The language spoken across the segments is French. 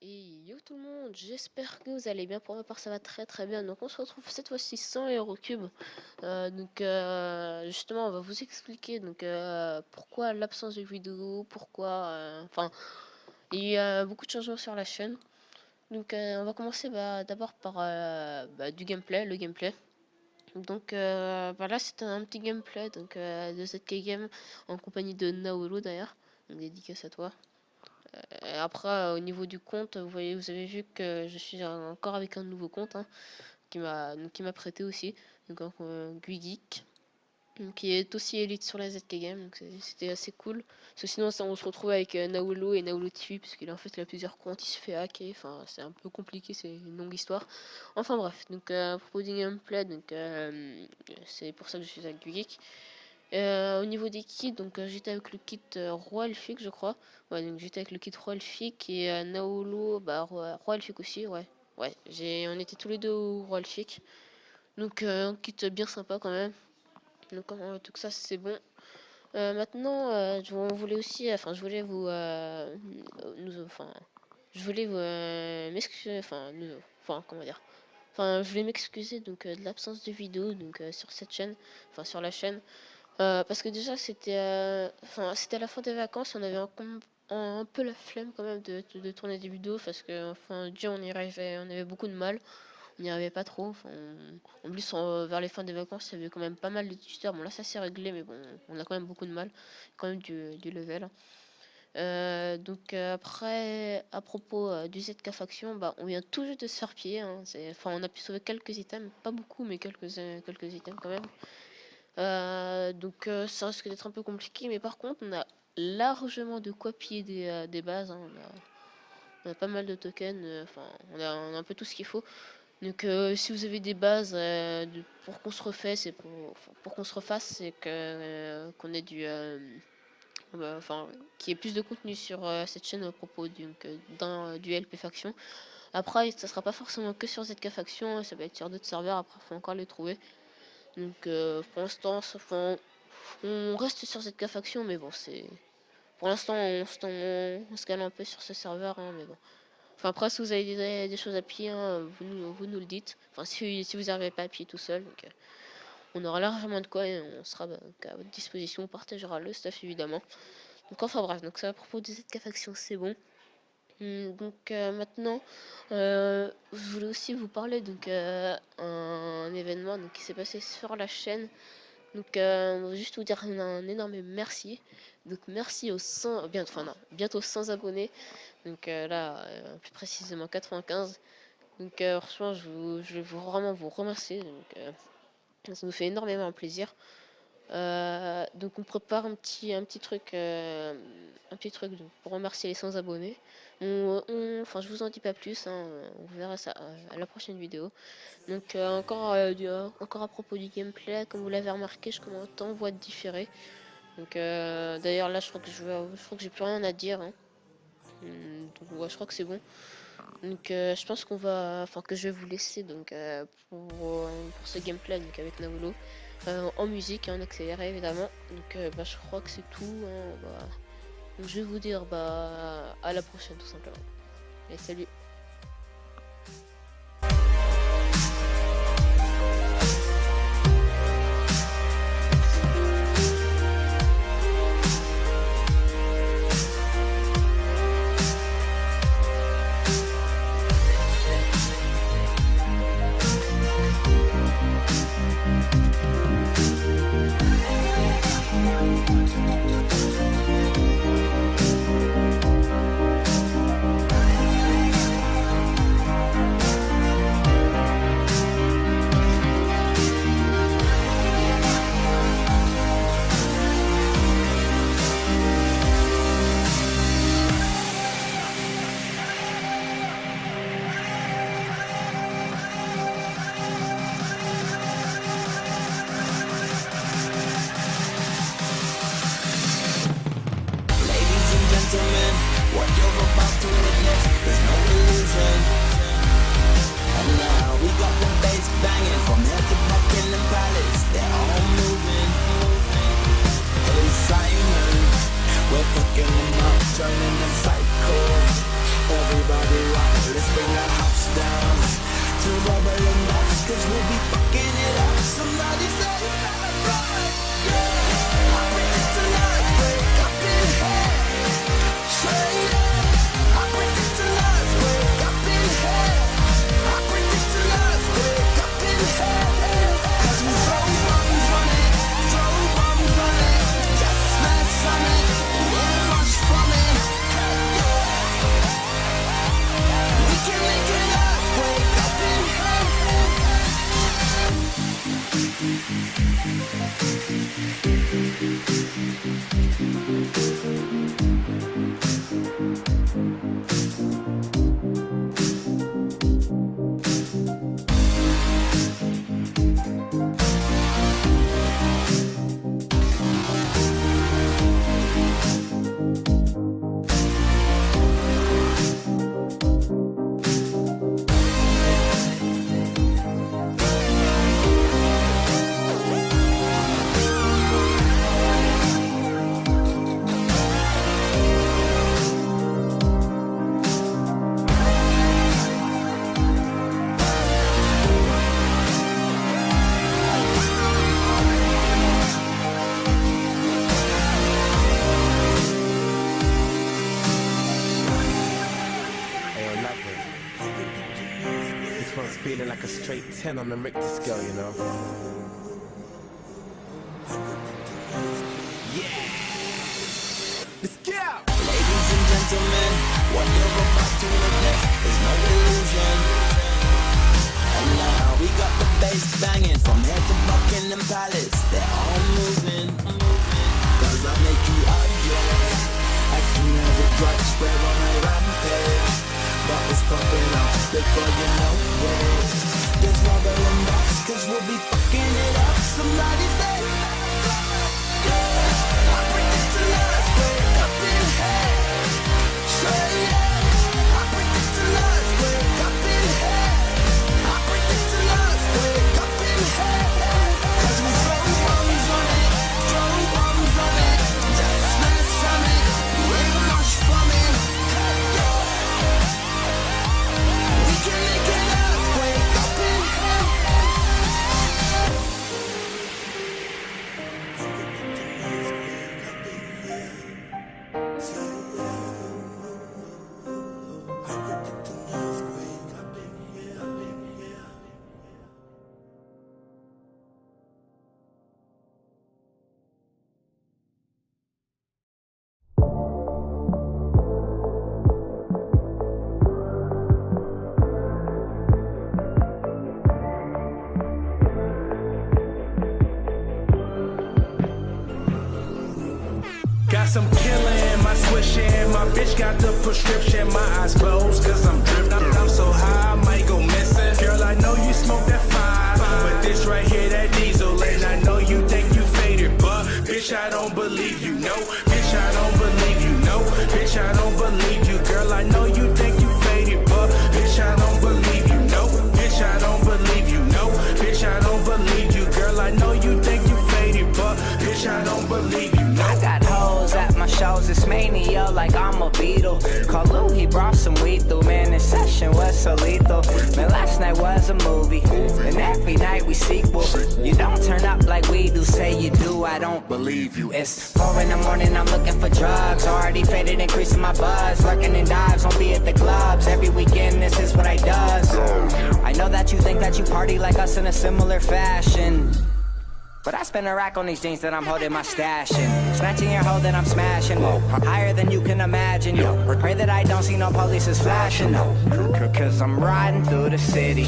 Et yo tout le monde, j'espère que vous allez bien. Pour ma part, ça va très très bien. Donc, on se retrouve cette fois-ci sans Eurocube. Justement, on va vous expliquer pourquoi l'absence de vidéo, enfin, il y a beaucoup de changements sur la chaîne. On va commencer d'abord par du gameplay, le gameplay. Là, c'est un petit gameplay de ZK Game en compagnie de Naolo d'ailleurs. Donc, dédicace à toi. Après, au niveau du compte, vous avez vu que je suis encore avec un nouveau compte qui m'a prêté aussi, Guigeek, qui est aussi élite sur la ZK Game, donc c'était assez cool. Parce que sinon, on se retrouve avec Naolo et Naolo TV, parce qu'il il a plusieurs comptes, il se fait hacker, enfin c'est un peu compliqué, c'est une longue histoire. Enfin bref, à propos du gameplay, c'est pour ça que je suis avec Guigeek. Au niveau des kits, j'étais avec le kit Roi Elfique, je crois. Ouais, donc j'étais avec le kit Roi Elfique et Naolo, Roi Elfique aussi, ouais. Ouais, on était tous les deux au Roi Elfique. Un kit bien sympa quand même. Tout ça, c'est bon. Maintenant, on voulait aussi, enfin, je voulais vous, enfin, je voulais vous m'excuser, comment dire. Enfin, je voulais m'excuser de l'absence de vidéo sur cette chaîne, enfin sur la chaîne. Parce que déjà c'était la fin des vacances, on avait un peu la flemme quand même de tourner des vidéos parce que déjà on avait beaucoup de mal, on n'y arrivait pas trop. En plus vers les fins des vacances il y avait quand même pas mal de tuteurs. Bon là ça s'est réglé mais bon on a quand même beaucoup de mal, quand même du level. Après à propos du ZK Faction, on vient tout juste de se faire piller, hein. On a pu sauver quelques items, pas beaucoup mais quelques items quand même. Ça risque d'être un peu compliqué, mais par contre on a largement de quoi piller des bases, hein. On a pas mal de tokens, on a un peu tout ce qu'il faut. Si vous avez des bases pour qu'on se refasse, pour qu'on se refasse, c'est qu'on ait qu'il y ait plus de contenu sur cette chaîne à propos du LP Faction. Après ça sera pas forcément que sur ZK Faction, ça va être sur d'autres serveurs, après faut encore les trouver. Pour l'instant, on reste sur cette faction, mais bon, pour l'instant, on se calme un peu sur ce serveur, hein, mais bon. Enfin, après, si vous avez des choses à piller, hein, vous nous le dites. Enfin, si vous n'arrivez pas à piller tout seul, on aura largement de quoi et on sera à votre disposition. On partagera le stuff, évidemment. Enfin, bref, ça à propos de cette faction, c'est bon. Maintenant, je voulais aussi vous parler un événement qui s'est passé sur la chaîne. Juste vous dire un énorme merci. Merci aux 100, bientôt 100 abonnés. Plus précisément 95. Franchement, je veux vraiment vous remercier. Ça nous fait énormément plaisir. On prépare un petit truc, pour remercier les 100 abonnés. Je vous en dis pas plus, hein, on verra ça à la prochaine vidéo. Encore à propos du gameplay, comme vous l'avez remarqué, je commence en voix différée. D'ailleurs là, je crois que j'ai plus rien à dire, hein. Je crois que c'est bon. Je pense que je vais vous laisser pour ce gameplay avec Naolo. En musique et en accéléré évidemment. Je crois que c'est tout, hein. Je vais vous dire à la prochaine tout simplement. Et salut. we'll be fucking it up. Somebody say, yeah. I predict the lies, wake up in hell. Straight up. I predict the lies, wake up in hell. I predict the lies, wake up in hell. 'Cause we throw bombs on it, throw bombs on it. Just smash on it, we'll rush from it. We can make it up, wake up in hell. Feeling like a straight 10 on the Richter scale, you know. Yeah! Let's go! Ladies and gentlemen, what you're about to witness is no illusion. And now we got the bass banging from here to Buckingham Palace. They're all moving, 'cause I make you undress. As soon as it drops, spread on a rampage. Bottles popping up before you know it. There's rubber and dust, 'cause we'll be fucking it up. Somebody say, yeah. I predict the lies, wake up in hell. Straight up. I predict the lies, wake up in hell. I predict the lies, wake up in hell. 'Cause we throw bombs on it, throw bombs on it. Just smash on it, we'll rush from it. We can make it up, wake up in hell. Got some killer in my swish in. My bitch got the prescription. My eyes closed, 'cause I'm drifting. I'm so high, I might go missing. Girl, I know you smoke that fire, but this right here, that diesel. And I know you think you faded, but bitch, I don't believe you. No, bitch, I don't believe you. No, bitch, I don't believe you. Girl, I know you think you faded, but bitch, I don't believe you. No, bitch, I don't believe you. No, bitch, I don't believe you. Girl, I know you think you faded, but bitch, I don't believe you. No. I got hoes at my shows, it's mania like I'm a Beatle. Call Lou, he brought some weed through, man, this session was so lethal. Man, last night was a movie, and every night we sequel. You don't turn up like we do, say you do, I don't believe you. It's 4 in the morning, I'm looking for drugs, already faded, increasing my buzz. Lurking in dives, won't be at the clubs, every weekend this is what I does. I know that you think that you party like us in a similar fashion, but I spend a rack on these jeans that I'm holding my stash in. Snatching your hoe that I'm smashing, higher than you can imagine, yo. Pray that I don't see no police is flashing, no. 'Cause I'm riding through the city,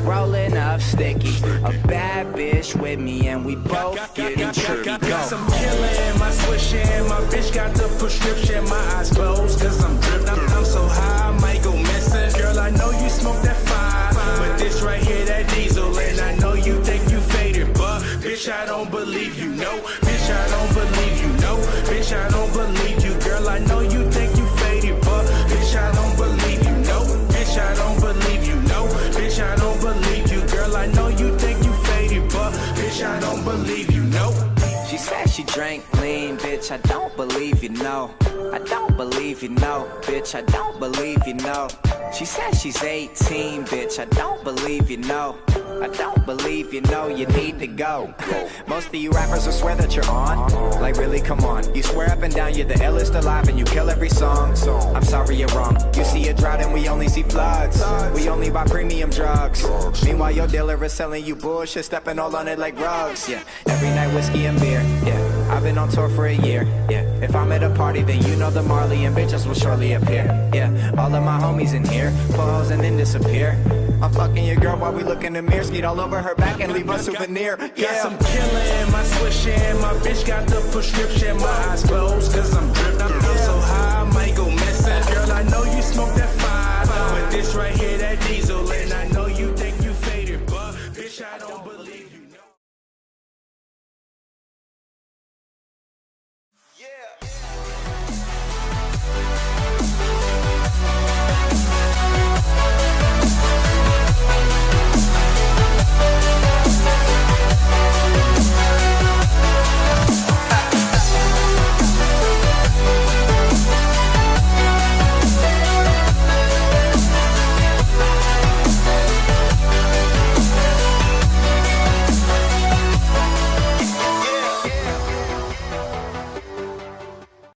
rolling up sticky. A bad bitch with me and we both getting tricky. Got some killer in my swish in. My bitch got the prescription. My eyes closed, 'cause I'm drifting. I'm so high, I might go missing. Girl, I know you smoke that fire, but this right here, that diesel. And I know you think you faded, but bitch, I don't believe you. No, bitch, I don't believe you. No, bitch, I don't believe you. Girl, I know you think you faded, but bitch, I don't believe you. No, bitch, I don't believe you. No, bitch, I don't believe you. Girl, I know you think you faded, but bitch, I don't believe you. No. She said she drank lean, bitch, I don't believe you, no. I don't believe you, no. Bitch, I don't believe you, no. She says she's 18, bitch, I don't believe you know. I don't believe you know you need to go. Most of you rappers will swear that you're on. Like really, come on. You swear up and down you're the illest alive and you kill every song. I'm sorry you're wrong. You see a drought and we only see floods. We only buy premium drugs. Meanwhile your dealer is selling you bullshit, stepping all on it like rugs. Yeah, every night whiskey and beer. Yeah, I've been on tour for a year. Yeah, if I'm at a party then you know the Marley and bitches will surely appear. Yeah, all of my homies in here, put hoes and then disappear. I'm fucking your girl while we look in the mirror, skeet all over her back and leave a souvenir. Got Yeah. some killer in my swishin'. My bitch got the prescription. My eyes closed cause I'm drifting. I'm so high I might go missing. Girl, I know you smoke that